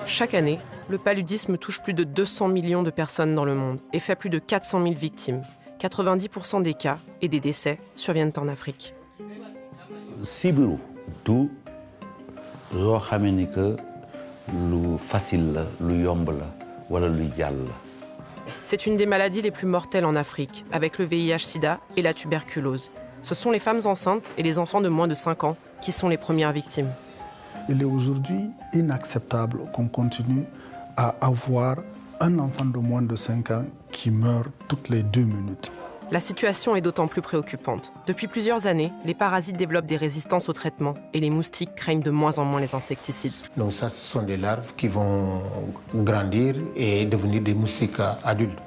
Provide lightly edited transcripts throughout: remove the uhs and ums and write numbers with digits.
Chaque année, le paludisme touche plus de 200 millions de personnes dans le monde et fait plus de 400 000 victimes. 90% des cas et des décès surviennent en Afrique. Sibiru du loo xamee ni que lu facile la lu yomb la wala lu jàll la. C'est une des maladies les plus mortelles en Afrique, avec le VIH/SIDA et la tuberculose. Ce sont les femmes enceintes et les enfants de moins de 5 ans qui sont les premières victimes. Il est aujourd'hui inacceptable qu'on continue à avoir un enfant de moins de 5 ans qui meurt toutes les 2 minutes. La situation est d'autant plus préoccupante. Depuis plusieurs années, les parasites développent des résistances aux traitements et les moustiques craignent de moins en moins les insecticides. Donc ça, ce sont des larves qui vont grandir et devenir des moustiques adultes.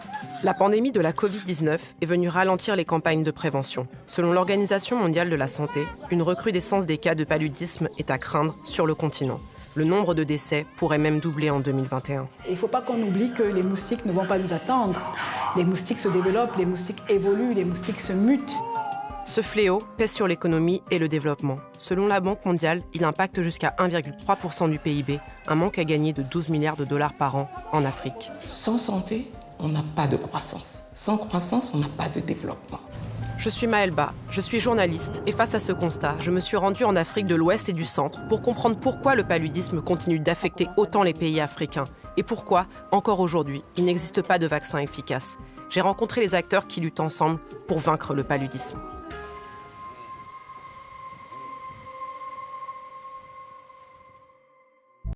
La pandémie de la Covid-19 est venue ralentir les campagnes de prévention. Selon l'Organisation mondiale de la santé, une recrudescence des cas de paludisme est à craindre sur le continent. Le nombre de décès pourrait même doubler en 2021. Il ne faut pas qu'on oublie que les moustiques ne vont pas nous attendre. Les moustiques se développent, les moustiques évoluent, les moustiques se mutent. Ce fléau pèse sur l'économie et le développement. Selon la Banque mondiale, il impacte jusqu'à 1,3% du PIB, un manque à gagner de 12 milliards de dollars par an en Afrique. Sans santé, on n'a pas de croissance. Sans croissance, on n'a pas de développement. Je suis Maëlle Ba, je suis journaliste et face à ce constat, je me suis rendue en Afrique de l'Ouest et du Centre pour comprendre pourquoi le paludisme continue d'affecter autant les pays africains et pourquoi, encore aujourd'hui, il n'existe pas de vaccin efficace. J'ai rencontré les acteurs qui luttent ensemble pour vaincre le paludisme.